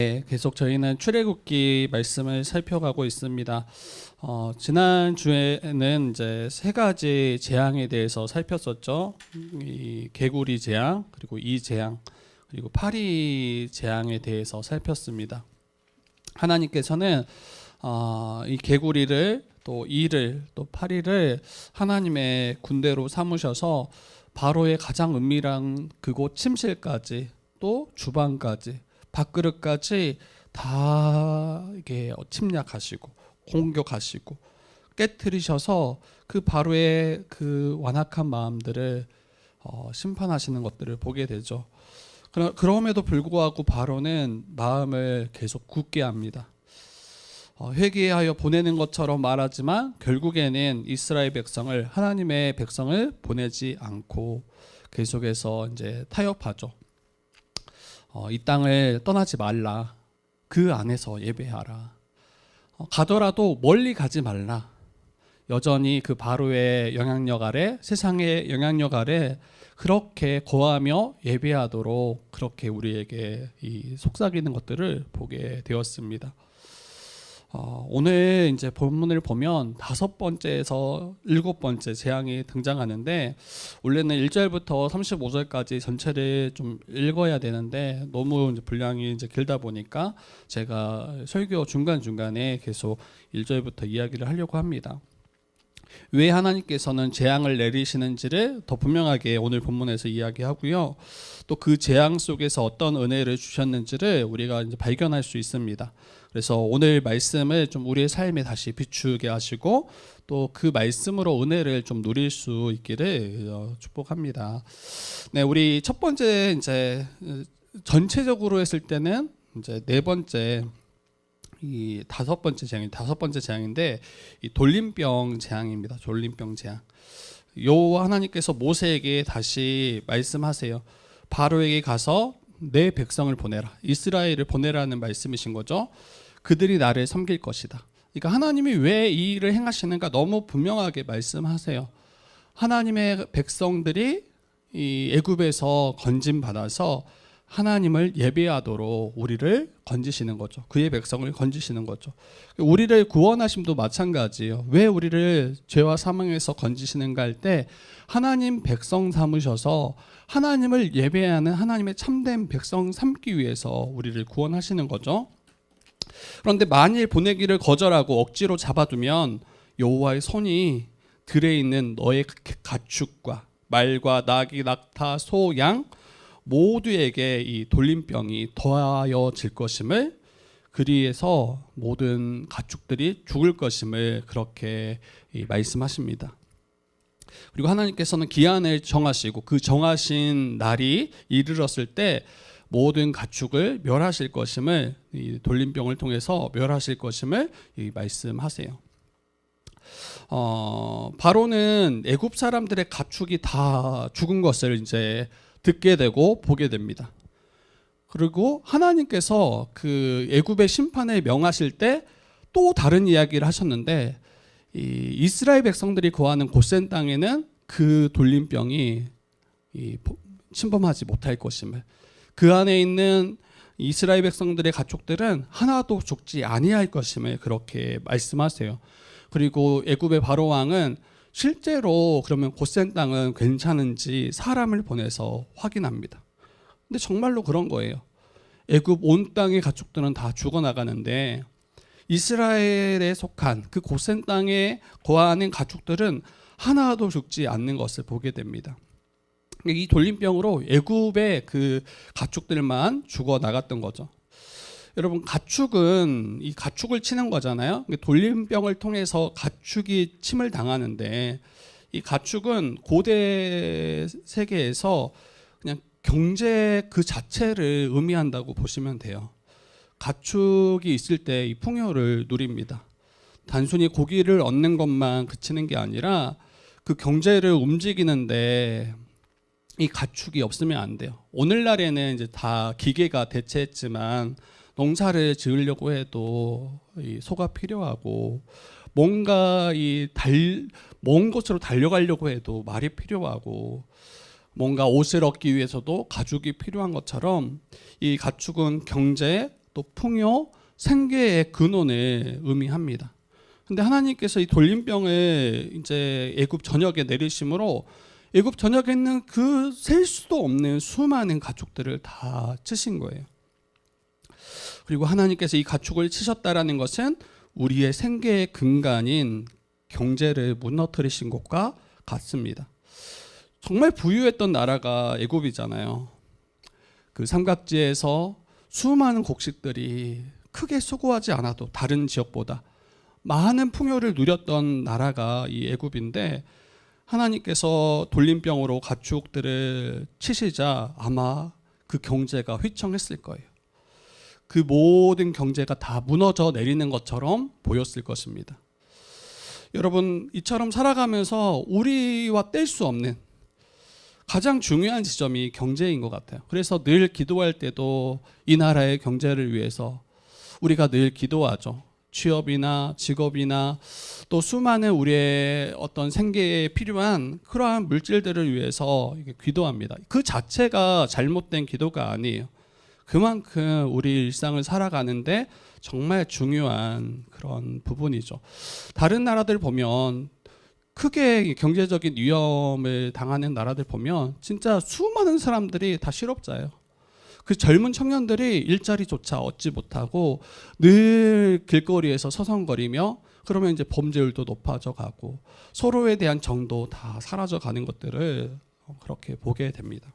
네, 계속 저희는 출애굽기 말씀을 살펴가고 있습니다. 지난 주에는 이제 세 가지 재앙에 대해서 살폈었죠. 이 개구리 재앙, 그리고 이 재앙, 그리고 파리 재앙에 대해서 살폈습니다. 하나님께서는 이 개구리를 또 이를 또 파리를 하나님의 군대로 삼으셔서 바로의 가장 은밀한 그곳 침실까지 또 주방까지 밥그릇까지 다 이게 침략하시고 공격하시고 깨뜨리셔서 그 바로의 그 완악한 마음들을 심판하시는 것들을 보게 되죠. 그럼에도 불구하고 바로는 마음을 계속 굳게 합니다. 회개하여 보내는 것처럼 말하지만 결국에는 이스라엘 백성을, 하나님의 백성을 보내지 않고 계속해서 이제 타협하죠. 이 땅을 떠나지 말라. 그 안에서 예배하라. 가더라도 멀리 가지 말라. 여전히 그 바로의 영향력 아래, 세상의 영향력 아래 그렇게 거하며 예배하도록 그렇게 우리에게 이 속삭이는 것들을 보게 되었습니다. 오늘 이제 본문을 보면 5번째에서 7번째 재앙이 등장하는데, 원래는 1절부터 35절까지 전체를 좀 읽어야 되는데 너무 이제 분량이 이제 길다 보니까 제가 설교 중간중간에 계속 1절부터 이야기를 하려고 합니다. 왜 하나님께서는 재앙을 내리시는지를 더 분명하게 오늘 본문에서 이야기하고요. 또 그 재앙 속에서 어떤 은혜를 주셨는지를 우리가 이제 발견할 수 있습니다. 그래서 오늘 말씀을 좀 우리의 삶에 다시 비추게 하시고 또 그 말씀으로 은혜를 좀 누릴 수 있기를 축복합니다. 네, 우리 첫 번째 이제 전체적으로 했을 때는 이제 네 번째 이 다섯 번째 재앙인데 이 돌림병 재앙입니다. 돌림병 재앙. 요 하나님께서 모세에게 다시 말씀하세요. 바로에게 가서 내 백성을 보내라. 이스라엘을 보내라는 말씀이신 거죠. 그들이 나를 섬길 것이다. 그러니까 하나님이 왜 이 일을 행하시는가 너무 분명하게 말씀하세요. 하나님의 백성들이 이 애굽에서 건짐 받아서 하나님을 예배하도록 우리를 건지시는 거죠. 그의 백성을 건지시는 거죠. 우리를 구원하심도 마찬가지예요. 왜 우리를 죄와 사망에서 건지시는가 할 때 하나님 백성 삼으셔서 하나님을 예배하는 하나님의 참된 백성 삼기 위해서 우리를 구원하시는 거죠. 그런데 만일 보내기를 거절하고 억지로 잡아두면 여호와의 손이 들에 있는 너의 가축과 말과 나귀, 낙타, 소, 양 모두에게 이 돌림병이 더하여질 것임을, 그리해서 모든 가축들이 죽을 것임을 그렇게 말씀하십니다. 그리고 하나님께서는 기한을 정하시고 그 정하신 날이 이르렀을 때 모든 가축을 멸하실 것임을, 이 돌림병을 통해서 멸하실 것임을 말씀하세요. 바로는 애굽 사람들의 가축이 다 죽은 것을 이제 듣게 되고 보게 됩니다. 그리고 하나님께서 그 애굽의 심판을 명하실 때 또 다른 이야기를 하셨는데, 이 이스라엘 백성들이 거하는 고센 땅에는 그 돌림병이 침범하지 못할 것임을, 그 안에 있는 이스라엘 백성들의 가축들은 하나도 죽지 아니할 것임을 그렇게 말씀하세요. 그리고 애굽의 바로 왕은 실제로 그러면 고센 땅은 괜찮은지 사람을 보내서 확인합니다. 근데 정말로 그런 거예요. 애굽 온 땅의 가축들은 다 죽어나가는데 이스라엘에 속한 그 고센 땅에 거하는 가축들은 하나도 죽지 않는 것을 보게 됩니다. 이 돌림병으로 애굽의 그 가축들만 죽어나갔던 거죠. 여러분, 가축은 이 가축을 치는 거잖아요. 돌림병을 통해서 가축이 침을 당하는데, 이 가축은 고대 세계에서 그냥 경제 그 자체를 의미한다고 보시면 돼요. 가축이 있을 때 이 풍요를 누립니다. 단순히 고기를 얻는 것만 그치는 게 아니라 그 경제를 움직이는데 이 가축이 없으면 안 돼요. 오늘날에는 이제 다 기계가 대체했지만 농사를 지으려고 해도 이 소가 필요하고, 뭔가 먼 곳으로 달려가려고 해도 말이 필요하고, 뭔가 옷을 얻기 위해서도 가죽이 필요한 것처럼 이 가축은 경제 또 풍요, 생계의 근원을 의미합니다. 근데 하나님께서 이 돌림병을 이제 애굽 전역에 내리심으로 애굽 전역에 있는 그 셀 수도 없는 수많은 가축들을 다 치신 거예요. 그리고 하나님께서 이 가축을 치셨다라는 것은 우리의 생계의 근간인 경제를 무너뜨리신 것과 같습니다. 정말 부유했던 나라가 애굽이잖아요. 그 삼각지에서 수많은 곡식들이 크게 수고하지 않아도 다른 지역보다 많은 풍요를 누렸던 나라가 이 애굽인데 하나님께서 돌림병으로 가축들을 치시자 아마 그 경제가 휘청했을 거예요. 그 모든 경제가 다 무너져 내리는 것처럼 보였을 것입니다. 여러분, 이처럼 살아가면서 우리와 뗄 수 없는 가장 중요한 지점이 경제인 것 같아요. 그래서 늘 기도할 때도 이 나라의 경제를 위해서 우리가 늘 기도하죠. 취업이나 직업이나 또 수많은 우리의 어떤 생계에 필요한 그러한 물질들을 위해서 기도합니다. 그 자체가 잘못된 기도가 아니에요. 그만큼 우리 일상을 살아가는데 정말 중요한 그런 부분이죠. 다른 나라들 보면 크게 경제적인 위험을 당하는 나라들 보면 진짜 수많은 사람들이 다 실업자예요. 그 젊은 청년들이 일자리조차 얻지 못하고 늘 길거리에서 서성거리며 그러면 이제 범죄율도 높아져 가고 서로에 대한 정도 다 사라져 가는 것들을 그렇게 보게 됩니다.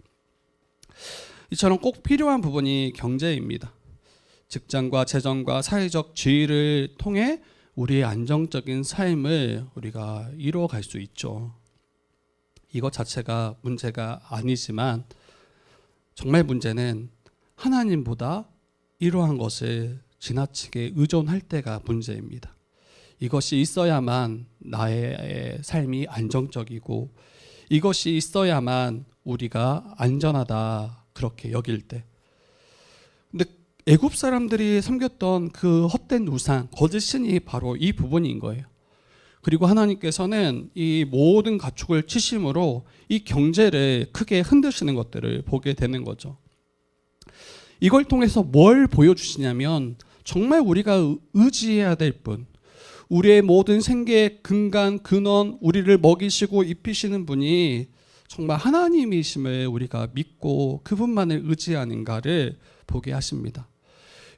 이처럼 꼭 필요한 부분이 경제입니다. 직장과 재정과 사회적 지위를 통해 우리의 안정적인 삶을 우리가 이루어갈 수 있죠. 이것 자체가 문제가 아니지만 정말 문제는 하나님보다 이러한 것을 지나치게 의존할 때가 문제입니다. 이것이 있어야만 나의 삶이 안정적이고 이것이 있어야만 우리가 안전하다 그렇게 여길 때. 근데 애굽 사람들이 섬겼던 그 헛된 우상, 거짓 신이 바로 이 부분인 거예요. 그리고 하나님께서는 이 모든 가축을 치심으로 이 경제를 크게 흔드시는 것들을 보게 되는 거죠. 이걸 통해서 뭘 보여주시냐면 정말 우리가 의지해야 될 분, 우리의 모든 생계의 근간, 근원, 우리를 먹이시고 입히시는 분이 정말 하나님이심을 우리가 믿고 그분만을 의지하는가를 보게 하십니다.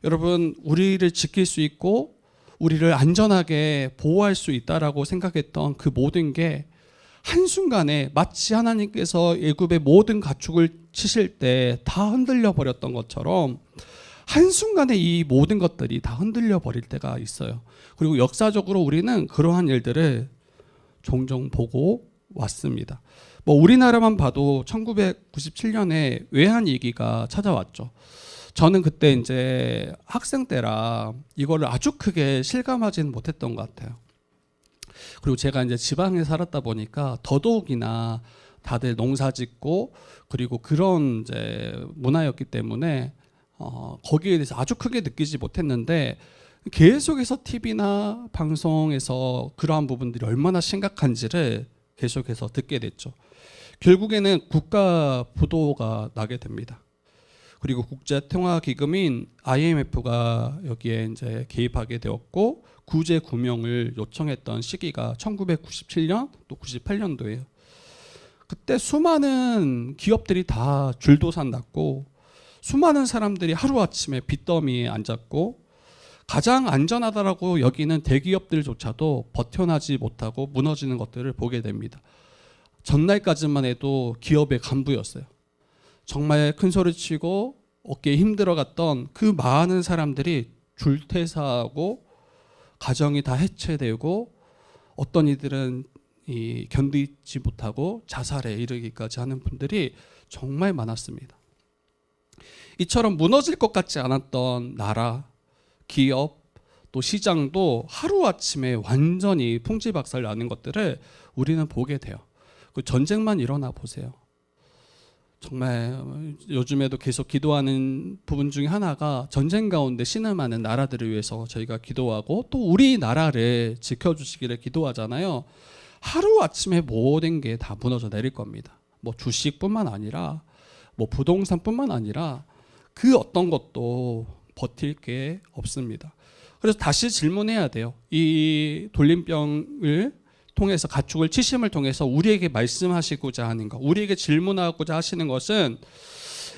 여러분, 우리를 지킬 수 있고 우리를 안전하게 보호할 수 있다라고 생각했던 그 모든 게 한순간에 마치 하나님께서 애굽의 모든 가축을 치실 때 다 흔들려 버렸던 것처럼 한순간에 이 모든 것들이 다 흔들려 버릴 때가 있어요. 그리고 역사적으로 우리는 그러한 일들을 종종 보고 왔습니다. 우리나라만 봐도 1997년에 외환위기가 찾아왔죠. 저는 그때 이제 학생 때라 이거를 아주 크게 실감하지는 못했던 것 같아요. 그리고 제가 이제 지방에 살았다 보니까 더더욱이나 다들 농사 짓고 그리고 그런 이제 문화였기 때문에 거기에 대해서 아주 크게 느끼지 못했는데 계속해서 TV나 방송에서 그러한 부분들이 얼마나 심각한지를 계속해서 듣게 됐죠. 결국에는 국가 부도가 나게 됩니다. 그리고 국제통화기금인 IMF가 여기에 이제 개입하게 되었고 구제 구명을 요청했던 시기가 1997년 또 98년도예요. 그때 수많은 기업들이 다 줄도산 났고 수많은 사람들이 하루아침에 빚더미에 앉았고 가장 안전하다라고 여기는 대기업들조차도 버텨나지 못하고 무너지는 것들을 보게 됩니다. 전날까지만 해도 기업의 간부였어요. 정말 큰 소리 치고 어깨에 힘들어갔던 그 많은 사람들이 줄퇴사하고 가정이 다 해체되고 어떤 이들은 견디지 못하고 자살에 이르기까지 하는 분들이 정말 많았습니다. 이처럼 무너질 것 같지 않았던 나라, 기업, 또 시장도 하루아침에 완전히 풍지박살 나는 것들을 우리는 보게 돼요. 그 전쟁만 일어나 보세요. 정말 요즘에도 계속 기도하는 부분 중에 하나가 전쟁 가운데 신음하는 나라들을 위해서 저희가 기도하고 또 우리나라를 지켜주시기를 기도하잖아요. 하루아침에 모든 게 다 무너져 내릴 겁니다. 주식뿐만 아니라 부동산뿐만 아니라 그 어떤 것도 버틸 게 없습니다. 그래서 다시 질문해야 돼요. 이 돌림병을 통해서, 가축을 치심을 통해서 우리에게 말씀하시고자 하는 것, 우리에게 질문하고자 하시는 것은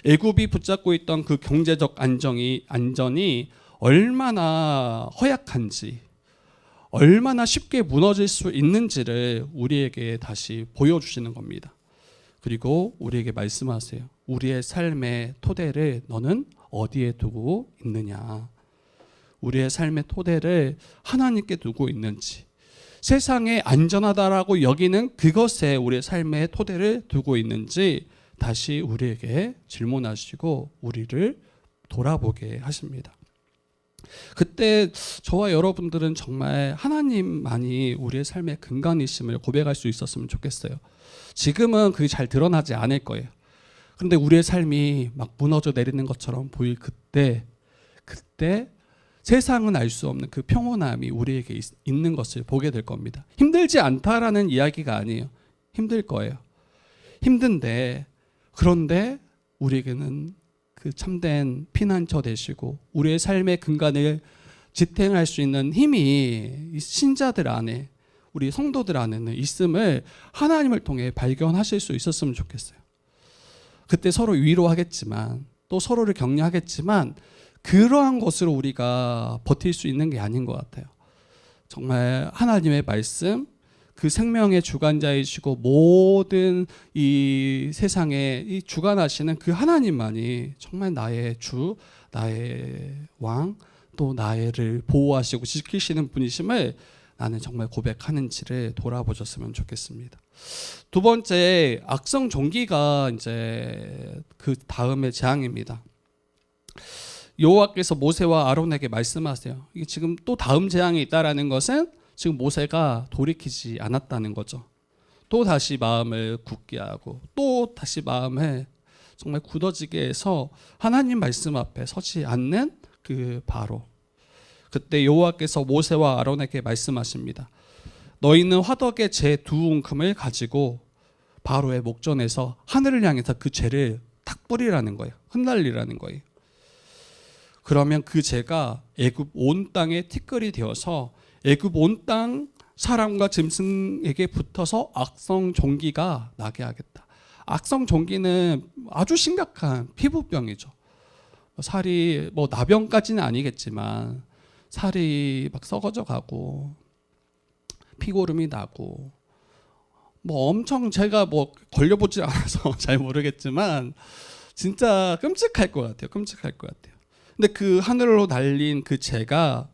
애굽이 붙잡고 있던 그 경제적 안전이 얼마나 허약한지, 얼마나 쉽게 무너질 수 있는지를 우리에게 다시 보여주시는 겁니다. 그리고 우리에게 말씀하세요. 우리의 삶의 토대를 너는 어디에 두고 있느냐? 우리의 삶의 토대를 하나님께 두고 있는지, 세상에 안전하다라고 여기는 그것에 우리의 삶의 토대를 두고 있는지 다시 우리에게 질문하시고 우리를 돌아보게 하십니다. 그때 저와 여러분들은 정말 하나님만이 우리의 삶의 근간이심을 고백할 수 있었으면 좋겠어요. 지금은 그게 잘 드러나지 않을 거예요. 그런데 우리의 삶이 막 무너져 내리는 것처럼 보일 그때 세상은 알 수 없는 그 평온함이 우리에게 있는 것을 보게 될 겁니다. 힘들지 않다라는 이야기가 아니에요. 힘들 거예요. 힘든데, 그런데 우리에게는 그 참된 피난처 되시고 우리의 삶의 근간을 지탱할 수 있는 힘이 신자들 안에, 우리 성도들 안에는 있음을 하나님을 통해 발견하실 수 있었으면 좋겠어요. 그때 서로 위로하겠지만, 또 서로를 격려하겠지만, 그러한 것으로 우리가 버틸 수 있는 게 아닌 것 같아요. 정말 하나님의 말씀, 그 생명의 주관자이시고 모든 이 세상에 이 주관하시는 그 하나님만이 정말 나의 주, 나의 왕, 또 나를 보호하시고 지키시는 분이심을 나는 정말 고백하는지를 돌아보셨으면 좋겠습니다. 두 번째, 악성 종기가 이제 그 다음의 재앙입니다. 여호와께서 모세와 아론에게 말씀하세요. 이게 지금 또 다음 재앙이 있다라는 것은 지금 모세가 돌이키지 않았다는 거죠. 또 다시 마음을 굳게 하고 또 다시 마음을 정말 굳어지게 해서 하나님 말씀 앞에 서지 않는 그 바로. 그때 여호와께서 모세와 아론에게 말씀하십니다. 너희는 화덕에 재 두 움큼을 가지고 바로의 목전에서 하늘을 향해서 그 재를 탁 뿌리라는 거예요. 흩날리라는 거예요. 그러면 그 재가 애굽 온 땅에 티끌이 되어서 애굽 온 땅 사람과 짐승에게 붙어서 악성 종기가 나게 하겠다. 악성 종기는 아주 심각한 피부병이죠. 살이 뭐 나병까지는 아니겠지만 살이 막 썩어져 가고 피고름이 나고 뭐 엄청, 제가 뭐 걸려보지 않아서 잘 모르겠지만 진짜 끔찍할 것 같아요. 끔찍할 것 같아요. 근데 그 하늘로 날린 그 재가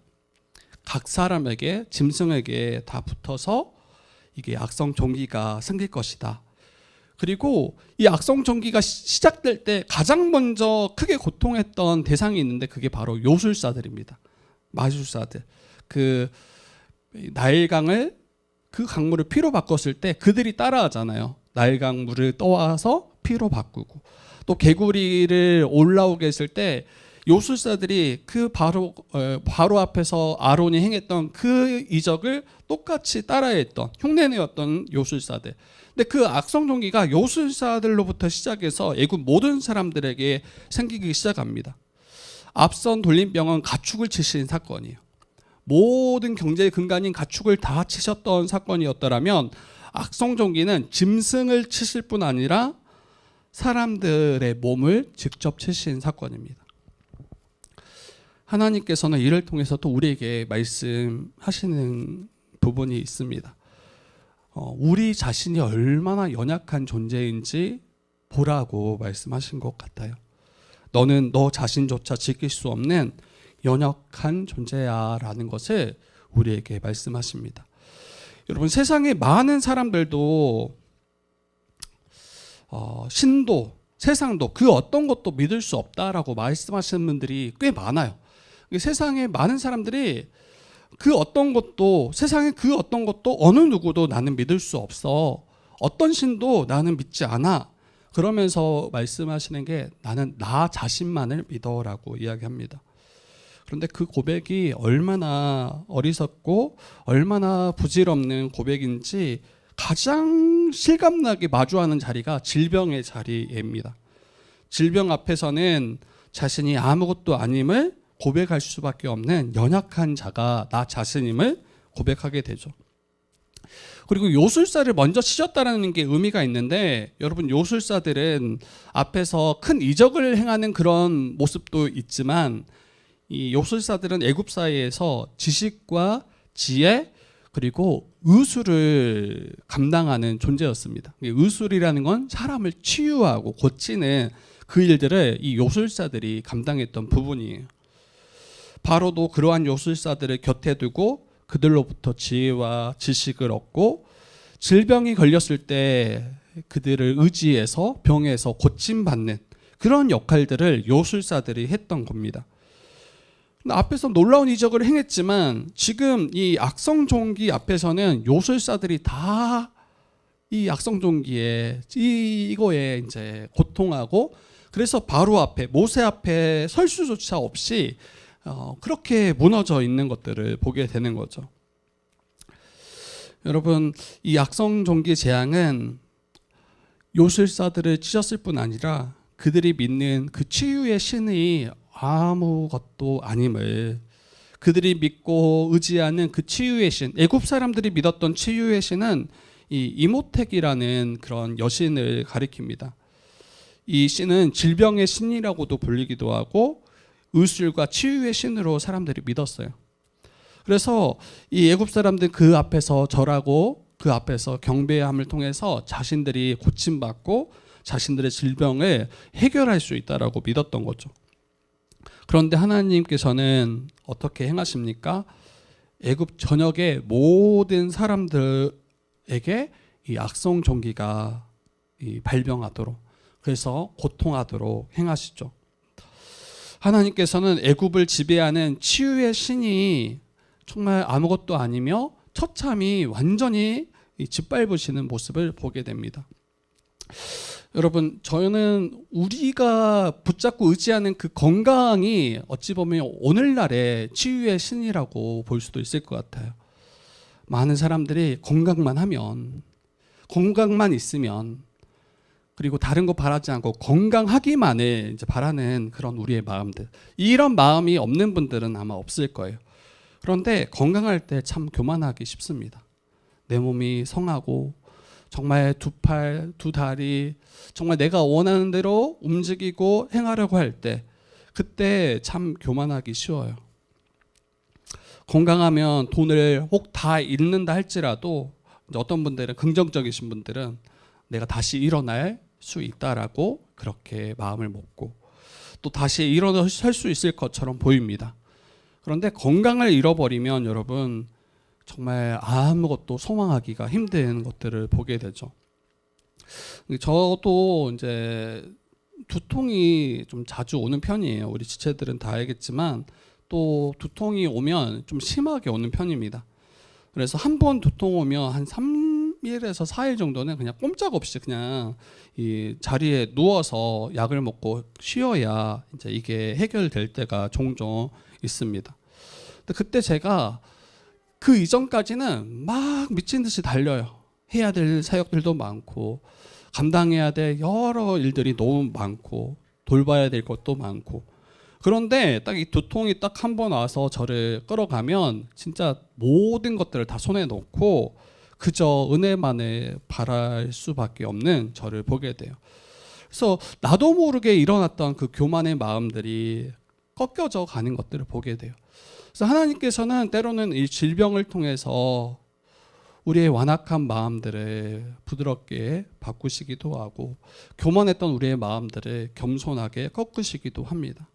각 사람에게, 짐승에게 다 붙어서 이게 악성 종기가 생길 것이다. 그리고 이 악성 종기가 시작될 때 가장 먼저 크게 고통했던 대상이 있는데 그게 바로 요술사들입니다. 마술사들. 그 나일강을, 그 강물을 피로 바꿨을 때 그들이 따라하잖아요. 나일강 물을 떠와서 피로 바꾸고, 또 개구리를 올라오게 했을 때 요술사들이 그 바로 앞에서 아론이 행했던 그 이적을 똑같이 따라했던, 흉내내었던 요술사들. 근데 그 악성 종기가 요술사들로부터 시작해서 애굽 모든 사람들에게 생기기 시작합니다. 앞선 돌림병은 가축을 치신 사건이에요. 모든 경제의 근간인 가축을 다 치셨던 사건이었더라면 악성 종기는 짐승을 치실 뿐 아니라 사람들의 몸을 직접 치신 사건입니다. 하나님께서는 이를 통해서 또 우리에게 말씀하시는 부분이 있습니다. 우리 자신이 얼마나 연약한 존재인지 보라고 말씀하신 것 같아요. 너는 너 자신조차 지킬 수 없는 연약한 존재야 라는 것을 우리에게 말씀하십니다. 여러분, 세상에 많은 사람들도 신도, 세상도 그 어떤 것도 믿을 수 없다라고 말씀하시는 분들이 꽤 많아요. 세상에 많은 사람들이 그 어떤 것도, 세상에 그 어떤 것도 어느 누구도 나는 믿을 수 없어, 어떤 신도 나는 믿지 않아, 그러면서 말씀하시는 게 나는 나 자신만을 믿어라고 이야기합니다. 그런데 그 고백이 얼마나 어리석고 얼마나 부질없는 고백인지 가장 실감나게 마주하는 자리가 질병의 자리입니다. 질병 앞에서는 자신이 아무것도 아님을 고백할 수밖에 없는 연약한 자가 나 자신임을 고백하게 되죠. 그리고 요술사를 먼저 치셨다라는 게 의미가 있는데, 여러분 요술사들은 앞에서 큰 이적을 행하는 그런 모습도 있지만, 이 요술사들은 애굽 사회에서 지식과 지혜 그리고 의술을 감당하는 존재였습니다. 의술이라는 건 사람을 치유하고 고치는 그 일들을 이 요술사들이 감당했던 부분이에요. 바로도 그러한 요술사들을 곁에 두고 그들로부터 지혜와 지식을 얻고, 질병이 걸렸을 때 그들을 의지해서 병에서 고침받는 그런 역할들을 요술사들이 했던 겁니다. 앞에서 놀라운 이적을 행했지만 지금 이 악성종기 앞에서는 요술사들이 다 이 악성종기에 이거에 이제 고통하고, 그래서 바로 앞에 모세 앞에 설 수조차 없이 그렇게 무너져 있는 것들을 보게 되는 거죠. 여러분, 이 악성종기 재앙은 요술사들을 찢었을 뿐 아니라 그들이 믿는 그 치유의 신이 아무것도 아님을, 그들이 믿고 의지하는 그 치유의 신, 애굽 사람들이 믿었던 치유의 신은 이 이모텍이라는 그런 여신을 가리킵니다. 이 신은 질병의 신이라고도 불리기도 하고 의술과 치유의 신으로 사람들이 믿었어요. 그래서 이 애굽 사람들 그 앞에서 절하고 그 앞에서 경배함을 통해서 자신들이 고침받고 자신들의 질병을 해결할 수 있다라고 믿었던 거죠. 그런데 하나님께서는 어떻게 행하십니까? 애굽 전역의 모든 사람들에게 이 악성 종기가 발병하도록, 그래서 고통하도록 행하시죠. 하나님께서는 애굽을 지배하는 치유의 신이 정말 아무것도 아니며 처참히 완전히 짓밟으시는 모습을 보게 됩니다. 여러분, 저는 우리가 붙잡고 의지하는 그 건강이 어찌 보면 오늘날의 치유의 신이라고 볼 수도 있을 것 같아요. 많은 사람들이 건강만 하면, 건강만 있으면, 그리고 다른 거 바라지 않고 건강하기만을 이제 바라는 그런 우리의 마음들, 이런 마음이 없는 분들은 아마 없을 거예요. 그런데 건강할 때 참 교만하기 쉽습니다. 내 몸이 성하고 정말 두 팔, 두 다리 정말 내가 원하는 대로 움직이고 행하려고 할 때, 그때 참 교만하기 쉬워요. 건강하면 돈을 혹 다 잃는다 할지라도 어떤 분들은, 긍정적이신 분들은 내가 다시 일어날 수 있다라고 그렇게 마음을 먹고 또 다시 일어설 수 있을 것처럼 보입니다. 그런데 건강을 잃어버리면 여러분 정말 아무것도 소망하기가 힘든 것들을 보게 되죠. 저도 이제 두통이 좀 자주 오는 편이에요. 우리 지체들은 다 알겠지만 또 두통이 오면 좀 심하게 오는 편입니다. 그래서 한 번 두통 오면 한 3일에서 4일 정도는 그냥 꼼짝없이 그냥 이 자리에 누워서 약을 먹고 쉬어야 이제 이게 해결될 때가 종종 있습니다. 근데 그때 제가 그 이전까지는 막 미친 듯이 달려요. 해야 될 사역들도 많고 감당해야 될 여러 일들이 너무 많고 돌봐야 될 것도 많고, 그런데 딱 이 두통이 딱 한 번 와서 저를 끌어가면 진짜 모든 것들을 다 손에 놓고 그저 은혜만을 바랄 수밖에 없는 저를 보게 돼요. 그래서 나도 모르게 일어났던 그 교만의 마음들이 꺾여져 가는 것들을 보게 돼요. 그래서 하나님께서는 때로는 이 질병을 통해서 우리의 완악한 마음들을 부드럽게 바꾸시기도 하고 교만했던 우리의 마음들을 겸손하게 꺾으시기도 합니다.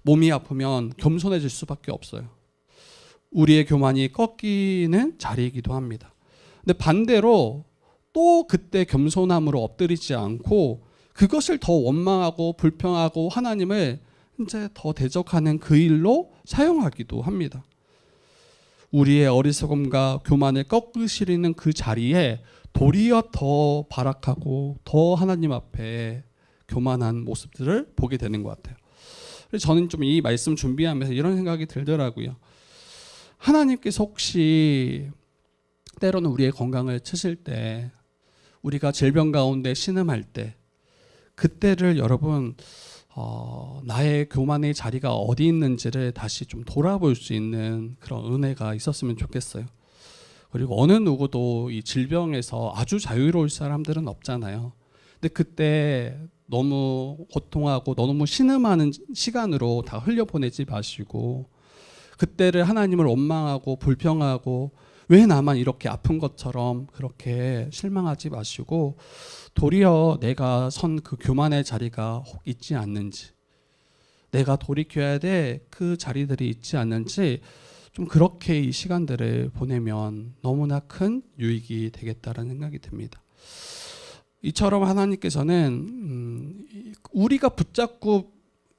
몸이 아프면 겸손해질 수밖에 없어요. 우리의 교만이 꺾이는 자리이기도 합니다. 근데 반대로 또 그때 겸손함으로 엎드리지 않고 그것을 더 원망하고 불평하고 하나님을 이제 더 대적하는 그 일로 사용하기도 합니다. 우리의 어리석음과 교만을 꺾으시는 그 자리에 도리어 더 발악하고 더 하나님 앞에 교만한 모습들을 보게 되는 것 같아요. 그래서 저는 좀 이 말씀 준비하면서 이런 생각이 들더라고요. 하나님께서 혹시 때로는 우리의 건강을 치실 때, 우리가 질병 가운데 신음할 때, 그때를 여러분 나의 교만의 자리가 어디 있는지를 다시 좀 돌아볼 수 있는 그런 은혜가 있었으면 좋겠어요. 그리고 어느 누구도 이 질병에서 아주 자유로울 사람들은 없잖아요. 근데 그때 너무 고통하고 너무 신음하는 시간으로 다 흘려보내지 마시고, 그때를 하나님을 원망하고 불평하고 왜 나만 이렇게 아픈 것처럼 그렇게 실망하지 마시고, 도리어 내가 선 그 교만의 자리가 혹 있지 않는지, 내가 돌이켜야 될 그 자리들이 있지 않는지, 좀 그렇게 이 시간들을 보내면 너무나 큰 유익이 되겠다라는 생각이 듭니다. 이처럼 하나님께서는 우리가 붙잡고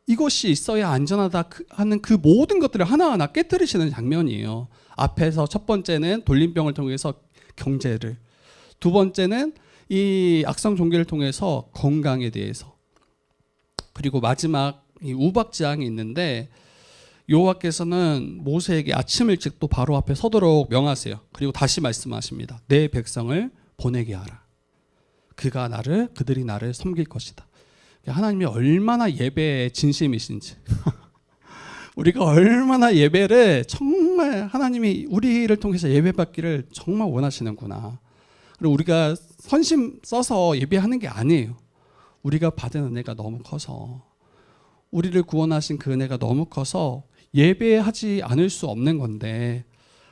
이것이 있어야 안전하다 하는 그 모든 것들을 하나하나 깨뜨리시는 장면이에요. 앞에서 첫 번째는 돌림병을 통해서 경제를, 두 번째는 이 악성 종기를 통해서 건강에 대해서, 그리고 마지막 이 우박지향이 있는데, 여호와께서는 모세에게 아침 일찍 또 바로 앞에 서도록 명하세요. 그리고 다시 말씀하십니다. 내 백성을 보내게 하라. 그들이 나를 섬길 것이다. 하나님이 얼마나 예배에 진심이신지, 우리가 얼마나 예배를 정말 하나님이 우리를 통해서 예배받기를 정말 원하시는구나. 그리고 우리가 선심 써서 예배하는 게 아니에요. 우리가 받은 은혜가 너무 커서, 우리를 구원하신 그 은혜가 너무 커서 예배하지 않을 수 없는 건데,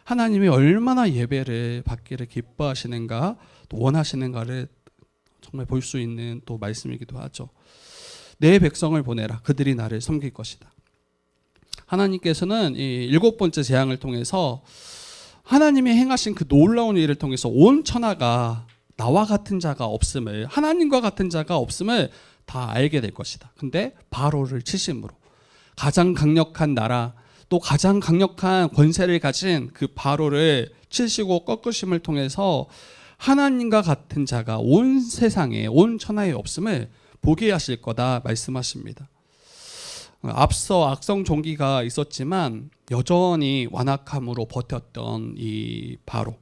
하나님이 얼마나 예배를 받기를 기뻐하시는가, 또 원하시는가를 정말 볼 수 있는 또 말씀이기도 하죠. 내 백성을 보내라. 그들이 나를 섬길 것이다. 하나님께서는 이 7번째 재앙을 통해서 하나님이 행하신 그 놀라운 일을 통해서 온 천하가 나와 같은 자가 없음을, 하나님과 같은 자가 없음을 다 알게 될 것이다. 근데 바로를 치심으로, 가장 강력한 나라, 또 가장 강력한 권세를 가진 그 바로를 치시고 꺾으심을 통해서 하나님과 같은 자가 온 세상에, 온 천하에 없음을 보게 하실 거다 말씀하십니다. 앞서 악성 종기가 있었지만 여전히 완악함으로 버텼던 이 바로.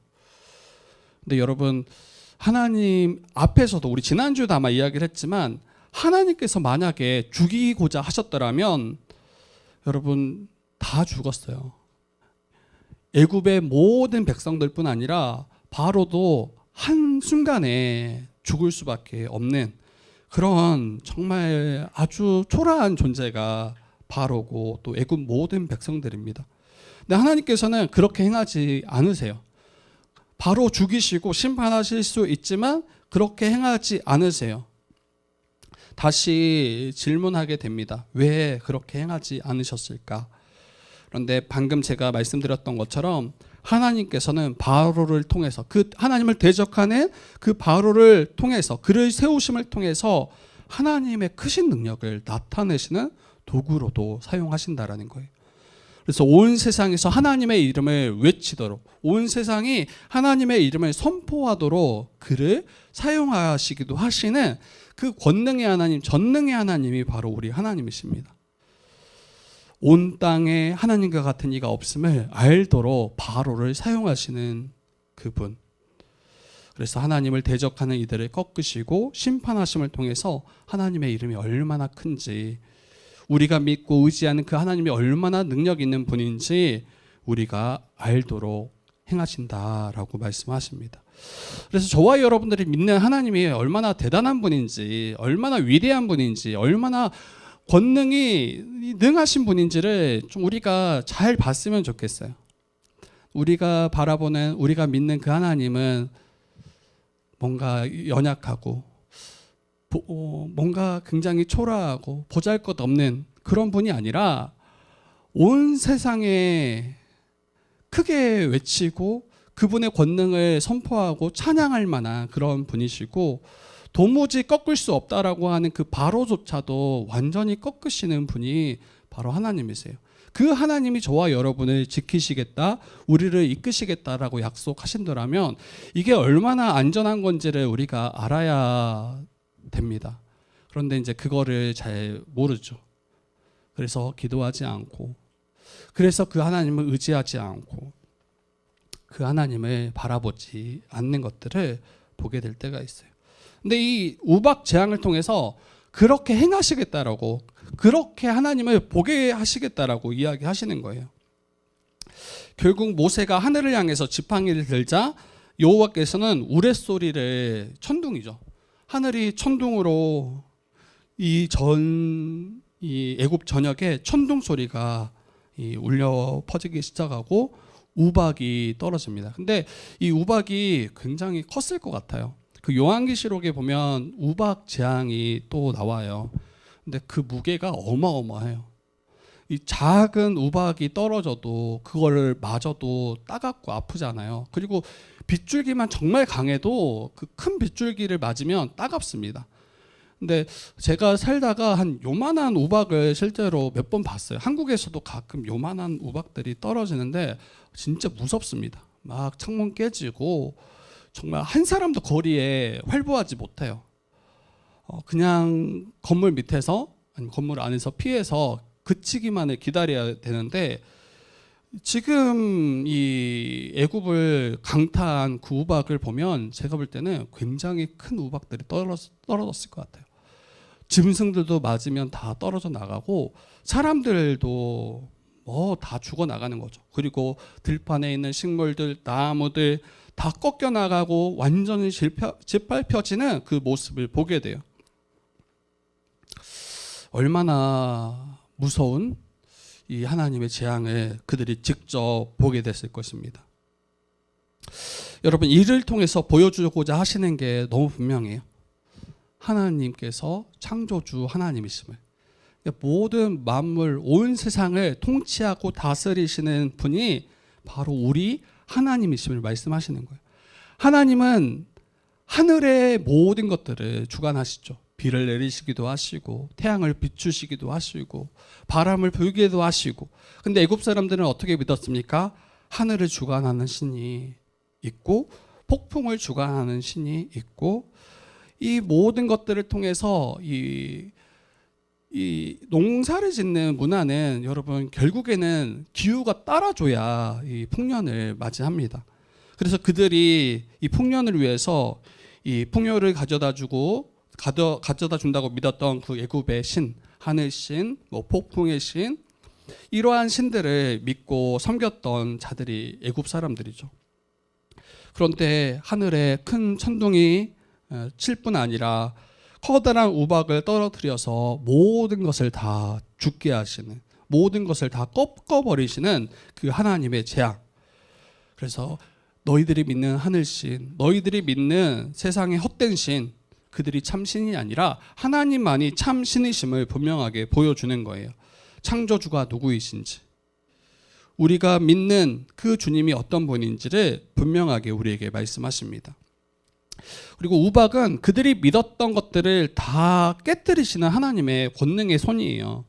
근데 여러분, 하나님 앞에서도 우리 지난주에도 아마 이야기를 했지만, 하나님께서 만약에 죽이고자 하셨더라면 여러분 다 죽었어요. 애굽의 모든 백성들뿐 아니라 바로도 한순간에 죽을 수밖에 없는 그런 정말 아주 초라한 존재가 바로고 또 애굽 모든 백성들입니다. 근데 하나님께서는 그렇게 행하지 않으세요. 바로 죽이시고 심판하실 수 있지만 그렇게 행하지 않으세요. 다시 질문하게 됩니다. 왜 그렇게 행하지 않으셨을까? 그런데 방금 제가 말씀드렸던 것처럼 하나님께서는 바로를 통해서, 그 하나님을 대적하는 그 바로를 통해서, 그를 세우심을 통해서 하나님의 크신 능력을 나타내시는 도구로도 사용하신다라는 거예요. 그래서 온 세상에서 하나님의 이름을 외치도록, 온 세상이 하나님의 이름을 선포하도록 그를 사용하시기도 하시는 그 권능의 하나님, 전능의 하나님이 바로 우리 하나님이십니다. 온 땅에 하나님과 같은 이가 없음을 알도록 바로를 사용하시는 그분. 그래서 하나님을 대적하는 이들을 꺾으시고 심판하심을 통해서 하나님의 이름이 얼마나 큰지, 우리가 믿고 의지하는 그 하나님이 얼마나 능력 있는 분인지 우리가 알도록 행하신다라고 말씀하십니다. 그래서 저와 여러분들이 믿는 하나님이 얼마나 대단한 분인지, 얼마나 위대한 분인지, 얼마나 권능이 능하신 분인지를 좀 우리가 잘 봤으면 좋겠어요. 우리가 바라보는, 우리가 믿는 그 하나님은 뭔가 연약하고 뭔가 굉장히 초라하고 보잘것없는 그런 분이 아니라 온 세상에 크게 외치고 그분의 권능을 선포하고 찬양할 만한 그런 분이시고, 도무지 꺾을 수 없다라고 하는 그 바로조차도 완전히 꺾으시는 분이 바로 하나님이세요. 그 하나님이 저와 여러분을 지키시겠다, 우리를 이끄시겠다라고 약속하신다면 이게 얼마나 안전한 건지를 우리가 알아야 됩니다. 그런데 이제 그거를 잘 모르죠. 그래서 기도하지 않고, 그래서 그 하나님을 의지하지 않고, 그 하나님을 바라보지 않는 것들을 보게 될 때가 있어요. 근데 이 우박 재앙을 통해서 그렇게 행하시겠다라고, 그렇게 하나님을 보게 하시겠다라고 이야기하시는 거예요. 결국 모세가 하늘을 향해서 지팡이를 들자 여호와께서는 우레소리를, 천둥이죠. 하늘이 천둥으로 이 애굽 전역에 천둥 소리가 울려 퍼지기 시작하고 우박이 떨어집니다. 근데 이 우박이 굉장히 컸을 것 같아요. 그 요한계시록에 보면 우박 재앙이 또 나와요. 근데 그 무게가 어마어마해요. 이 작은 우박이 떨어져도 그거를 맞아도 따갑고 아프잖아요. 그리고 빗줄기만 정말 강해도 그 큰 빗줄기를 맞으면 따갑습니다. 근데 제가 살다가 한 요만한 우박을 실제로 몇 번 봤어요. 한국에서도 가끔 요만한 우박들이 떨어지는데 진짜 무섭습니다. 막 창문 깨지고 정말 한 사람도 거리에 활보하지 못해요. 그냥 건물 밑에서 아니 건물 안에서 피해서 그치기만을 기다려야 되는데, 지금 이 애굽을 강타한 그 우박을 보면 제가 볼 때는 굉장히 큰 우박들이 떨어졌을 것 같아요. 짐승들도 맞으면 다 떨어져 나가고 사람들도 다 죽어 나가는 거죠. 그리고 들판에 있는 식물들, 나무들 다 꺾여 나가고 완전히 짓밟혀지는 그 모습을 보게 돼요. 얼마나 무서운 이 하나님의 재앙을 그들이 직접 보게 됐을 것입니다. 여러분, 이를 통해서 보여주고자 하시는 게 너무 분명해요. 하나님께서 창조주 하나님이심을, 모든 만물, 온 세상을 통치하고 다스리시는 분이 바로 우리 하나님이심을 말씀하시는 거예요. 하나님은 하늘의 모든 것들을 주관하시죠. 비를 내리시기도 하시고 태양을 비추시기도 하시고 바람을 불기도 하시고. 근데 애굽 사람들은 어떻게 믿었습니까? 하늘을 주관하는 신이 있고 폭풍을 주관하는 신이 있고, 이 모든 것들을 통해서 이 농사를 짓는 문화는 여러분 결국에는 기후가 따라줘야 이 풍년을 맞이합니다. 그래서 그들이 이 풍년을 위해서 이 풍요를 가져다 준다고 믿었던 그 애굽의 신, 하늘신, 폭풍의 신, 이러한 신들을 믿고 섬겼던 자들이 애굽 사람들이죠. 그런데 하늘에 큰 천둥이 칠 뿐 아니라 커다란 우박을 떨어뜨려서 모든 것을 다 죽게 하시는, 모든 것을 다 꺾어버리시는 그 하나님의 재앙. 그래서 너희들이 믿는 하늘신, 너희들이 믿는 세상의 헛된 신, 그들이 참신이 아니라 하나님만이 참신이심을 분명하게 보여주는 거예요. 창조주가 누구이신지, 우리가 믿는 그 주님이 어떤 분인지를 분명하게 우리에게 말씀하십니다. 그리고 우박은 그들이 믿었던 것들을 다 깨뜨리시는 하나님의 권능의 손이에요.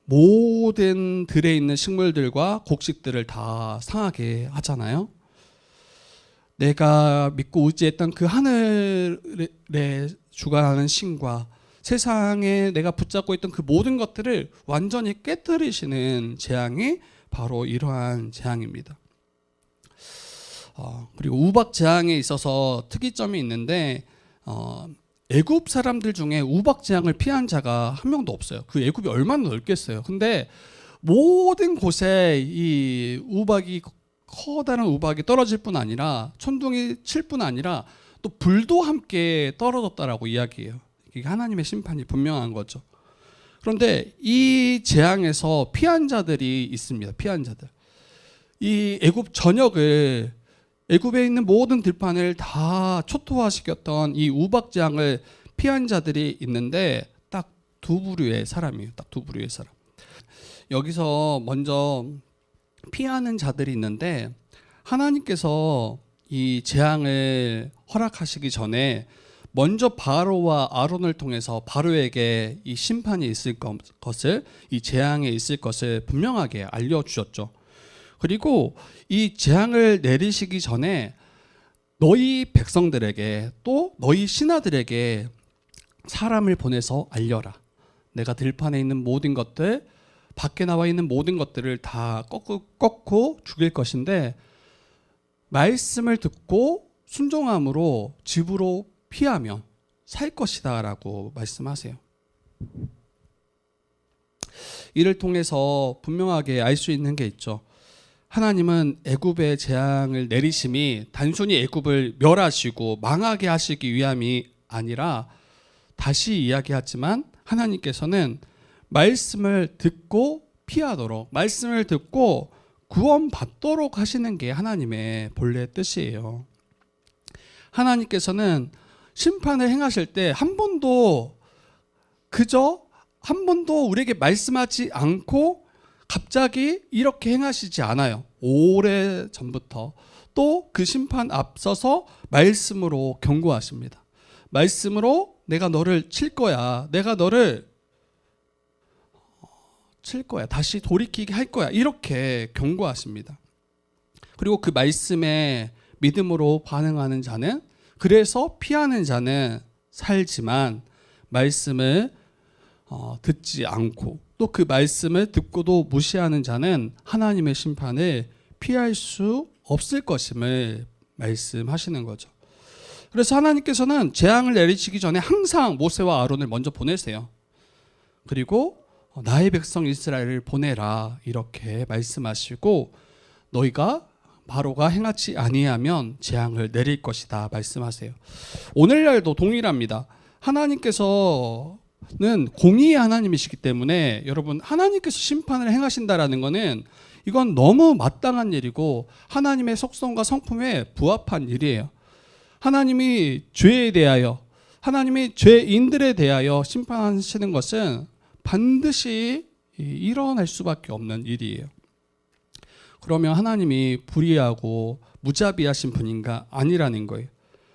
모든 들에 있는 식물들과 곡식들을 다 상하게 하잖아요. 내가 믿고 의지했던 그 하늘에 주관하는 신과 세상에 내가 붙잡고 있던 그 모든 것들을 완전히 깨뜨리시는 재앙이 바로 이러한 재앙입니다. 그리고 우박 재앙에 있어서 특이점이 있는데, 애굽 사람들 중에 우박 재앙을 피한 자가 한 명도 없어요. 그 애굽이 얼마나 넓겠어요. 근데 모든 곳에 이 우박이, 커다란 우박이 떨어질 뿐 아니라 천둥이 칠 뿐 아니라 또 불도 함께 떨어졌다라고 이야기해요. 이게 하나님의 심판이 분명한 거죠. 그런데 이 재앙에서 피한 자들이 있습니다. 피한 자들. 이 애굽 전역을, 애굽에 있는 모든 들판을 다 초토화시켰던 이 우박 재앙을 피한 자들이 있는데 딱 두 부류의 사람이에요. 딱 두 부류의 사람. 여기서 먼저 피하는 자들이 있는데, 하나님께서 이 재앙을 허락하시기 전에 먼저 바로와 아론을 통해서 바로에게 이 심판이 있을 것을, 이 재앙에 있을 것을 분명하게 알려주셨죠. 그리고 이 재앙을 내리시기 전에 너희 백성들에게, 또 너희 신하들에게 사람을 보내서 알려라. 내가 들판에 있는 모든 것들, 밖에 나와 있는 모든 것들을 다 꺾고 죽일 것인데, 말씀을 듣고 순종함으로 집으로 피하면, 살 것이다 라고 말씀하세요. 이를 통해서 분명하게 알 수 있는 게 있죠. 하나님은 애굽의 재앙을 내리심이 단순히 애굽을 멸하시고 망하게 하시기 위함이 아니라, 다시 이야기하지만 하나님께서는 말씀을 듣고 피하도록, 말씀을 듣고 구원받도록 하시는 게 하나님의 본래 뜻이에요. 하나님께서는 심판을 행하실 때 한 번도 우리에게 말씀하지 않고 갑자기 이렇게 행하시지 않아요. 오래 전부터 또 그 심판 앞서서 말씀으로 경고하십니다. 말씀으로 내가 너를 칠 거야. 내가 너를 칠 거야. 다시 돌이키게 할 거야. 이렇게 경고하십니다. 그리고 그 말씀에 믿음으로 반응하는 자는, 그래서 피하는 자는 살지만 말씀을 듣지 않고 또 그 말씀을 듣고도 무시하는 자는 하나님의 심판을 피할 수 없을 것임을 말씀하시는 거죠. 그래서 하나님께서는 재앙을 내리시기 전에 항상 모세와 아론을 먼저 보내세요. 그리고 나의 백성 이스라엘을 보내라 이렇게 말씀하시고, 너희가 바로가 행하지 아니하면 재앙을 내릴 것이다 말씀하세요. 오늘날도 동일합니다. 하나님께서는 공의의 하나님이시기 때문에 여러분, 하나님께서 심판을 행하신다라는 것은 이건 너무 마땅한 일이고 하나님의 속성과 성품에 부합한 일이에요. 하나님이 죄에 대하여, 하나님이 죄인들에 대하여 심판하시는 것은 반드시 일어날 수밖에 없는 일이에요. 그러면 하나님이 불의하고 무자비하신 분인가? 아니라는 거예요.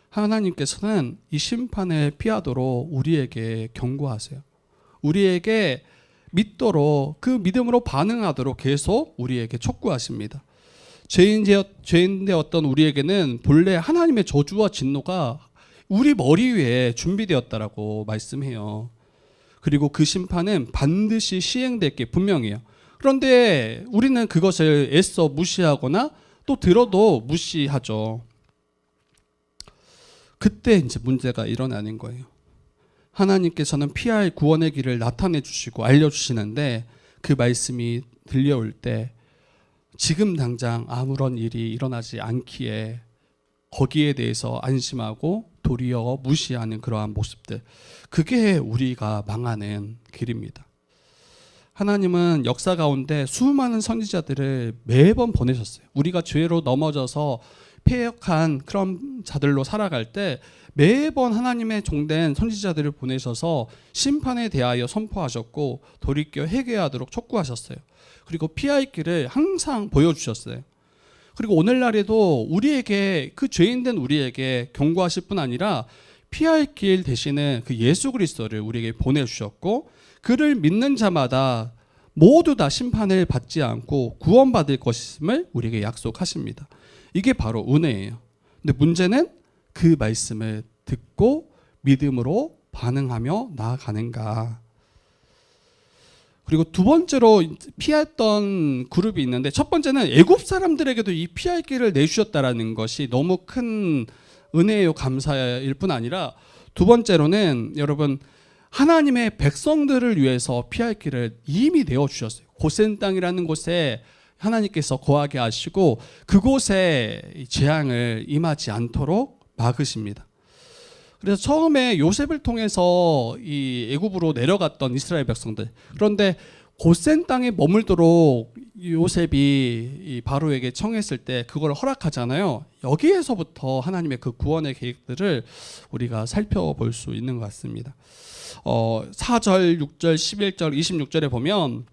하나님께서는 이 심판을 피하도록 우리에게 경고하세요. 우리에게 믿도록, 그 믿음으로 반응하도록 계속 우리에게 촉구하십니다. 죄인 되었던 우리에게는 본래 하나님의 저주와 진노가 우리 머리 위에 준비되었다라고 말씀해요. 그리고 그 심판은 반드시 시행될 게 분명해요. 그런데 우리는 그것을 애써 무시하거나 또 들어도 무시하죠. 그때 이제 문제가 일어나는 거예요. 하나님께서는 피할 구원의 길을 나타내 주시고 알려주시는데, 그 말씀이 들려올 때 지금 당장 아무런 일이 일어나지 않기에 거기에 대해서 안심하고 도리어 무시하는 그러한 모습들, 그게 우리가 망하는 길입니다. 하나님은 역사 가운데 수많은 선지자들을 매번 보내셨어요. 우리가 죄로 넘어져서 패역한 그런 자들로 살아갈 때 매번 하나님의 종된 선지자들을 보내셔서 심판에 대하여 선포하셨고 돌이켜 회개하도록 촉구하셨어요. 그리고 피할 길을 항상 보여주셨어요. 그리고 오늘날에도 우리에게, 그 죄인된 우리에게 경고하실 뿐 아니라 피할 길 대신에 그 예수 그리스도를 우리에게 보내주셨고, 그를 믿는 자마다 모두 다 심판을 받지 않고 구원받을 것임을 우리에게 약속하십니다. 이게 바로 은혜예요. 근데 문제는 그 말씀을 듣고 믿음으로 반응하며 나아가는가. 그리고 두 번째로 피했던 그룹이 있는데, 첫 번째는 애굽 사람들에게도 이 피할 길을 내주셨다라는 것이 너무 큰 은혜요 감사일 뿐 아니라, 두 번째로는 여러분, 하나님의 백성들을 위해서 피할 길을 이미 내어주셨어요. 고센 땅이라는 곳에 하나님께서 거하게 하시고 그곳에 재앙을 임하지 않도록 막으십니다. 그래서 처음에 요셉을 통해서 이 애굽으로 내려갔던 이스라엘 백성들, 그런데 고센 땅에 머물도록 요셉이 이 바로에게 청했을 때 그걸 허락하잖아요. 여기에서부터 하나님의 그 구원의 계획들을 우리가 살펴볼 수 있는 것 같습니다. 4절, 6절, 11절, 26절에 보면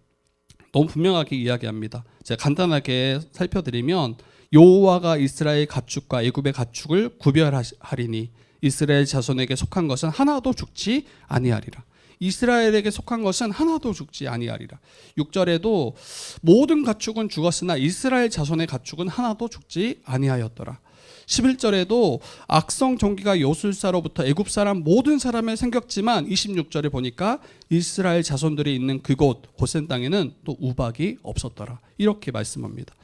너무 분명하게 이야기합니다. 제가 간단하게 살펴드리면, 여호와가 이스라엘 가축과 애굽의 가축을 구별하리니 이스라엘 자손에게 속한 것은 하나도 죽지 아니하리라. 이스라엘에게 속한 것은 하나도 죽지 아니하리라. 6절에도 모든 가축은 죽었으나 이스라엘 자손의 가축은 하나도 죽지 아니하였더라. 11절에도 악성 종기가 요술사로부터 애굽 사람 모든 사람을 생겼지만 26절에 보니까 이스라엘 자손들이 있는 그곳 고센 땅에는 또 우박이 없었더라. 이렇게 말씀합니다.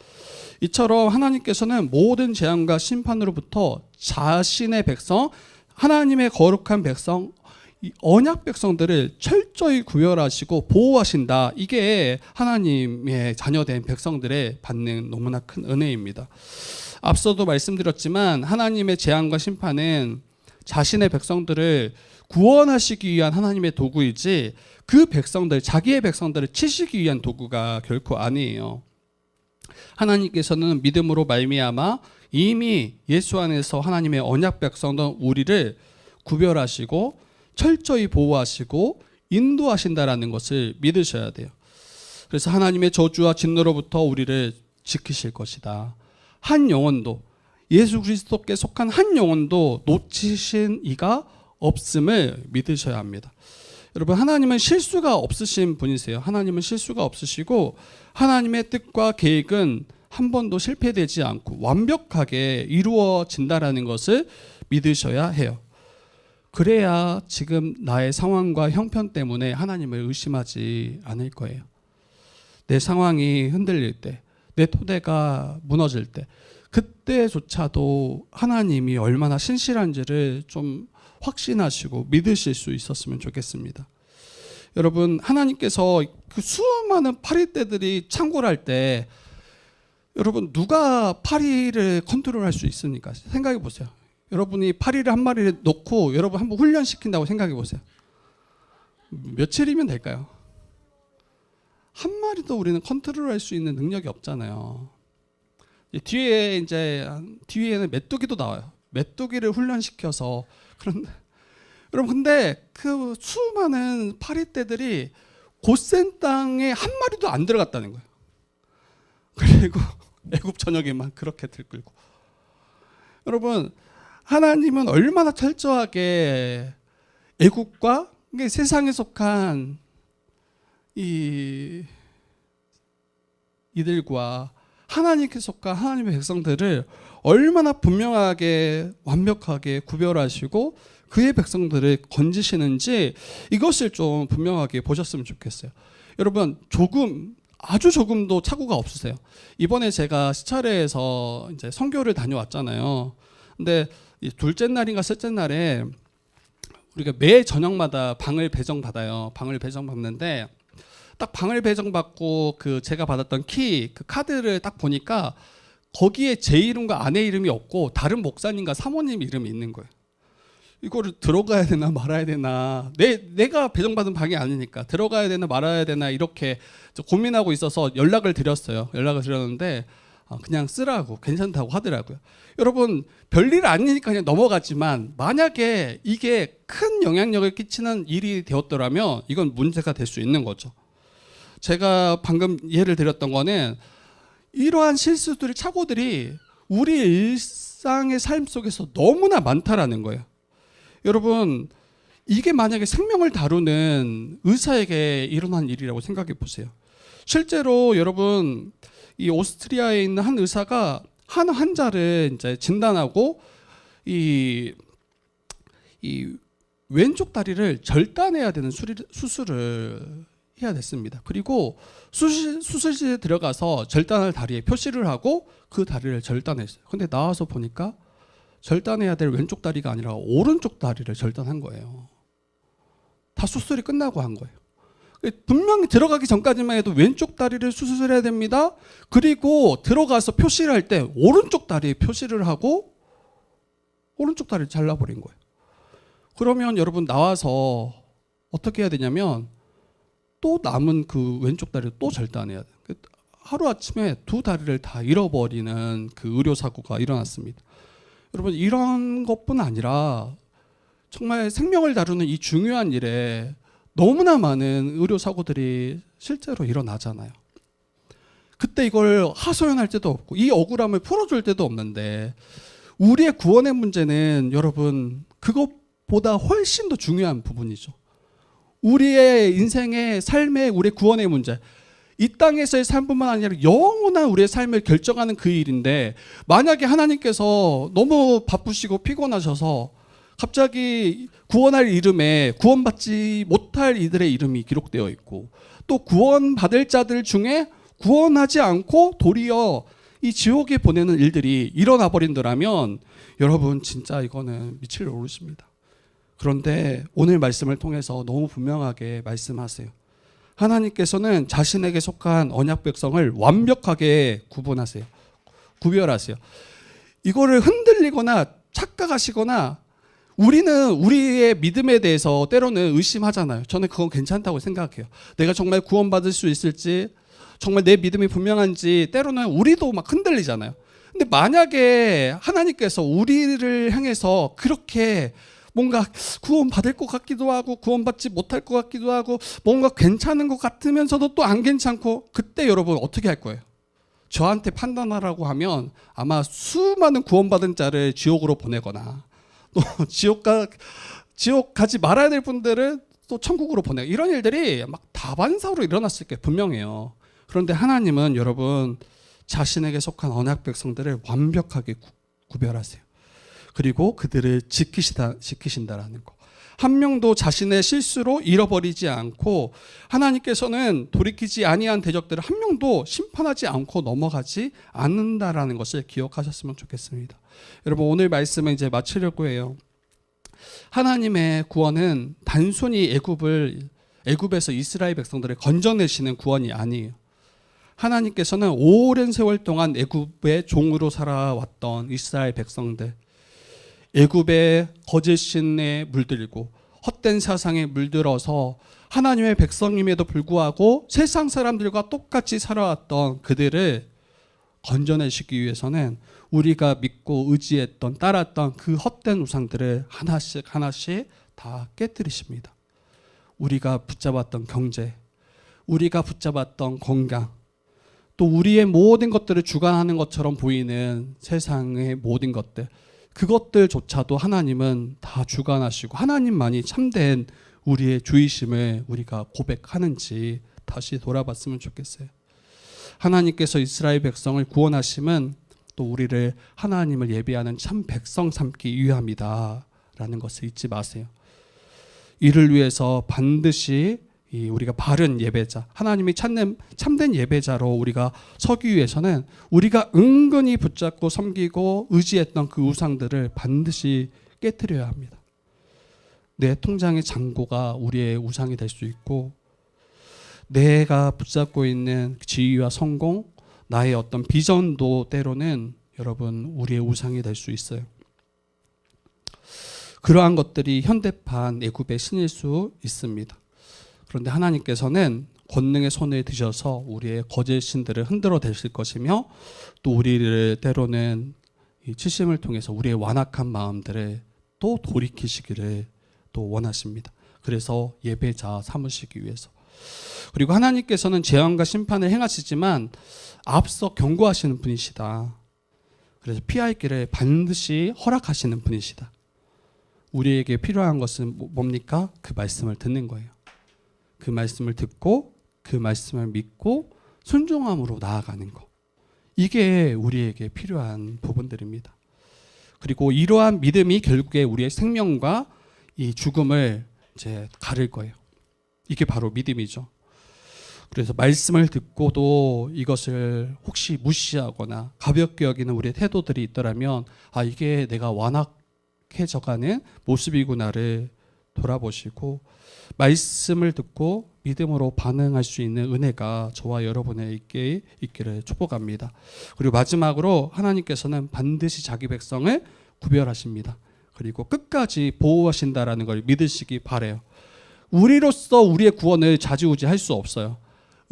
이처럼 하나님께서는 모든 재앙과 심판으로부터 자신의 백성, 하나님의 거룩한 백성, 이 언약 백성들을 철저히 구별하시고 보호하신다. 이게 하나님의 자녀된 백성들의 받는 너무나 큰 은혜입니다. 앞서도 말씀드렸지만 하나님의 재앙과 심판은 자신의 백성들을 구원하시기 위한 하나님의 도구이지 그 백성들, 자기의 백성들을 치시기 위한 도구가 결코 아니에요. 하나님께서는 믿음으로 말미암아 이미 예수 안에서 하나님의 언약 백성된 우리를 구별하시고 철저히 보호하시고 인도하신다라는 것을 믿으셔야 돼요. 그래서 하나님의 저주와 진노로부터 우리를 지키실 것이다. 한 영혼도, 예수 그리스도께 속한 한 영혼도 놓치신 이가 없음을 믿으셔야 합니다. 여러분, 하나님은 실수가 없으신 분이세요. 하나님은 실수가 없으시고 하나님의 뜻과 계획은 한 번도 실패되지 않고 완벽하게 이루어진다라는 것을 믿으셔야 해요. 그래야 지금 나의 상황과 형편 때문에 하나님을 의심하지 않을 거예요. 내 상황이 흔들릴 때, 내 토대가 무너질 때, 그때조차도 하나님이 얼마나 신실한지를 좀 확신하시고 믿으실 수 있었으면 좋겠습니다. 여러분, 하나님께서 그 수많은 파리떼들이 창궐할 때 여러분, 누가 파리를 컨트롤할 수 있습니까? 생각해 보세요. 여러분이 파리를 한 마리를 놓고 여러분 한번 훈련시킨다고 생각해 보세요. 며칠이면 될까요? 한 마리도 우리는 컨트롤할 수 있는 능력이 없잖아요. 뒤에는 메뚜기도 나와요. 메뚜기를 훈련시켜서. 그런데 여러분, 근데 그 수많은 파리떼들이 고센 땅에 한 마리도 안 들어갔다는 거예요. 그리고 애굽 전역에만 그렇게 들끓고. 여러분, 하나님은 얼마나 철저하게 애국과 세상에 속한 이들과 하나님께 속한 하나님의 백성들을 얼마나 분명하게 완벽하게 구별하시고 그의 백성들을 건지시는지 이것을 좀 분명하게 보셨으면 좋겠어요. 여러분, 아주 조금도 착오가 없으세요. 이번에 제가 시차례에서 이제 선교를 다녀왔잖아요. 근데 둘째 날인가 셋째 날에 우리가 매 저녁마다 방을 배정받아요. 방을 배정받는데 딱 방을 배정받고 그 제가 받았던 그 카드를 딱 보니까 거기에 제 이름과 아내 이름이 없고 다른 목사님과 사모님 이름이 있는 거예요. 이거를 들어가야 되나 말아야 되나, 내가 배정받은 방이 아니니까 들어가야 되나 말아야 되나 이렇게 고민하고 있어서 연락을 드렸는데 그냥 쓰라고, 괜찮다고 하더라고요. 여러분, 별일 아니니까 그냥 넘어갔지만 만약에 이게 큰 영향력을 끼치는 일이 되었더라면 이건 문제가 될 수 있는 거죠. 제가 방금 예를 드렸던 거는 이러한 실수들이, 착오들이 우리 일상의 삶 속에서 너무나 많다라는 거예요. 여러분, 이게 만약에 생명을 다루는 의사에게 일어난 일이라고 생각해 보세요. 실제로 여러분, 이 오스트리아에 있는 한 의사가 한 환자를 이제 진단하고 이 왼쪽 다리를 절단해야 되는 수술을 해야 됐습니다. 그리고 수술실에 들어가서 절단할 다리에 표시를 하고 그 다리를 절단했어요. 근데 나와서 보니까 절단해야 될 왼쪽 다리가 아니라 오른쪽 다리를 절단한 거예요. 다 수술이 끝나고 한 거예요. 분명히 들어가기 전까지만 해도 왼쪽 다리를 수술해야 됩니다. 그리고 들어가서 표시를 할 때 오른쪽 다리에 표시를 하고 오른쪽 다리를 잘라버린 거예요. 그러면 여러분, 나와서 어떻게 해야 되냐면 또 남은 그 왼쪽 다리를 또 절단해야 돼요. 하루아침에 두 다리를 다 잃어버리는 그 의료사고가 일어났습니다. 여러분, 이런 것뿐 아니라 정말 생명을 다루는 이 중요한 일에 너무나 많은 의료사고들이 실제로 일어나잖아요. 그때 이걸 하소연할 때도 없고 이 억울함을 풀어줄 때도 없는데, 우리의 구원의 문제는 여러분 그것보다 훨씬 더 중요한 부분이죠. 우리의 인생의 삶의 우리의 구원의 문제, 이 땅에서의 삶뿐만 아니라 영원한 우리의 삶을 결정하는 그 일인데, 만약에 하나님께서 너무 바쁘시고 피곤하셔서 갑자기 구원할 이름에 구원받지 못할 이들의 이름이 기록되어 있고, 또 구원받을 자들 중에 구원하지 않고 도리어 이 지옥에 보내는 일들이 일어나 버린다면 여러분, 진짜 이거는 미칠 노릇입니다. 그런데 오늘 말씀을 통해서 너무 분명하게 말씀하세요. 하나님께서는 자신에게 속한 언약 백성을 완벽하게 구분하세요. 구별하세요. 이거를 흔들리거나 착각하시거나 우리는 우리의 믿음에 대해서 때로는 의심하잖아요. 저는 그건 괜찮다고 생각해요. 내가 정말 구원받을 수 있을지, 정말 내 믿음이 분명한지 때로는 우리도 막 흔들리잖아요. 근데 만약에 하나님께서 우리를 향해서 그렇게 뭔가 구원받을 것 같기도 하고 구원받지 못할 것 같기도 하고 뭔가 괜찮은 것 같으면서도 또 안 괜찮고, 그때 여러분 어떻게 할 거예요? 저한테 판단하라고 하면 아마 수많은 구원받은 자를 지옥으로 보내거나 또 지옥 가지 말아야 될 분들은 또 천국으로 보내고, 이런 일들이 막 다반사로 일어났을 게 분명해요. 그런데 하나님은 여러분 자신에게 속한 언약 백성들을 완벽하게 구별하세요. 그리고 그들을 지키신다라는 거. 한 명도 자신의 실수로 잃어버리지 않고, 하나님께서는 돌이키지 아니한 대적들을 한 명도 심판하지 않고 넘어가지 않는다라는 것을 기억하셨으면 좋겠습니다. 여러분, 오늘 말씀은 이제 마치려고 해요. 하나님의 구원은 단순히 애굽에서 이스라엘 백성들을 건져내시는 구원이 아니에요. 하나님께서는 오랜 세월 동안 애굽의 종으로 살아왔던 이스라엘 백성들, 애굽의 거짓 신에 물들고 헛된 사상에 물들어서 하나님의 백성임에도 불구하고 세상 사람들과 똑같이 살아왔던 그들을 건져내시기 위해서는 우리가 믿고 의지했던, 따랐던 그 헛된 우상들을 하나씩 다 깨뜨리십니다. 우리가 붙잡았던 경제, 우리가 붙잡았던 건강, 또 우리의 모든 것들을 주관하는 것처럼 보이는 세상의 모든 것들, 그것들조차도 하나님은 다 주관하시고 하나님만이 참된 우리의 주이심을 우리가 고백하는지 다시 돌아봤으면 좋겠어요. 하나님께서 이스라엘 백성을 구원하심은 또 우리를 하나님을 예배하는 참 백성 삼기 위함이다 라는 것을 잊지 마세요. 이를 위해서 반드시 우리가 바른 예배자, 하나님이 참된 예배자로 우리가 서기 위해서는 우리가 은근히 붙잡고 섬기고 의지했던 그 우상들을 반드시 깨트려야 합니다. 내 통장의 잔고가 우리의 우상이 될 수 있고, 내가 붙잡고 있는 지위와 성공, 나의 어떤 비전도 때로는 여러분 우리의 우상이 될 수 있어요. 그러한 것들이 현대판 애굽의 신일 수 있습니다. 그런데 하나님께서는 권능의 손을 드셔서 우리의 거짓 신들을 흔들어 대실 것이며, 또 우리를 때로는 이 치심을 통해서 우리의 완악한 마음들을 또 돌이키시기를 또 원하십니다. 그래서 예배자 삼으시기 위해서. 그리고 하나님께서는 재앙과 심판을 행하시지만 앞서 경고하시는 분이시다. 그래서 피할 길을 반드시 허락하시는 분이시다. 우리에게 필요한 것은 뭡니까? 그 말씀을 듣는 거예요. 그 말씀을 듣고 그 말씀을 믿고 순종함으로 나아가는 것. 이게 우리에게 필요한 부분들입니다. 그리고 이러한 믿음이 결국에 우리의 생명과 이 죽음을 이제 가릴 거예요. 이게 바로 믿음이죠. 그래서 말씀을 듣고도 이것을 혹시 무시하거나 가볍게 여기는 우리의 태도들이 있더라면, 이게 내가 완악해져가는 모습이구나를 돌아보시고 말씀을 듣고 믿음으로 반응할 수 있는 은혜가 저와 여러분에게 있기를 축복합니다. 그리고 마지막으로 하나님께서는 반드시 자기 백성을 구별하십니다. 그리고 끝까지 보호하신다라는 걸 믿으시기 바라요. 우리로서 우리의 구원을 좌지우지할 수 없어요.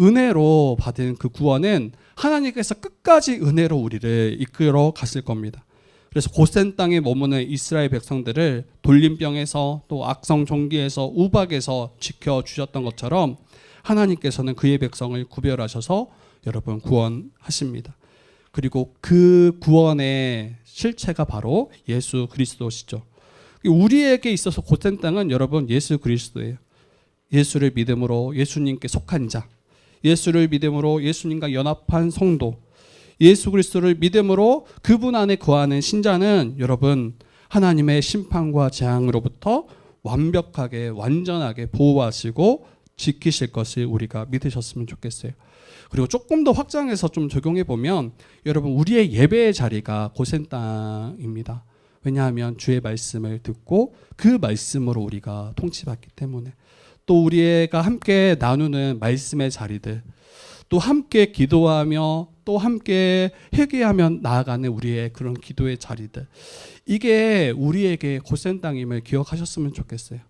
은혜로 받은 그 구원은 하나님께서 끝까지 은혜로 우리를 이끌어 갔을 겁니다. 그래서 고센 땅에 머무는 이스라엘 백성들을 돌림병에서 또 악성 종기에서 우박에서 지켜주셨던 것처럼 하나님께서는 그의 백성을 구별하셔서 여러분 구원하십니다. 그리고 그 구원의 실체가 바로 예수 그리스도시죠. 우리에게 있어서 고센 땅은 여러분 예수 그리스도예요. 예수를 믿음으로 예수님께 속한 자, 예수를 믿음으로 예수님과 연합한 성도, 예수 그리스도를 믿음으로 그분 안에 거하는 신자는 여러분 하나님의 심판과 재앙으로부터 완벽하게 완전하게 보호하시고 지키실 것을 우리가 믿으셨으면 좋겠어요. 그리고 조금 더 확장해서 좀 적용해 보면 여러분 우리의 예배의 자리가 고센 땅입니다. 왜냐하면 주의 말씀을 듣고 그 말씀으로 우리가 통치받기 때문에. 또 우리가 함께 나누는 말씀의 자리들, 또 함께 기도하며 또 함께 회개하며 나아가는 우리의 그런 기도의 자리들, 이게 우리에게 곧센 땅임을 기억하셨으면 좋겠어요.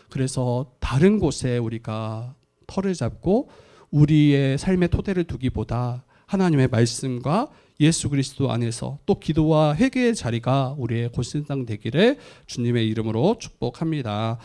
그래서 다른 곳에 우리가 터를 잡고 우리의 삶의 토대를 두기보다 하나님의 말씀과 예수 그리스도 안에서 또 기도와 회개의 자리가 우리의 곧센 땅 되기를 주님의 이름으로 축복합니다.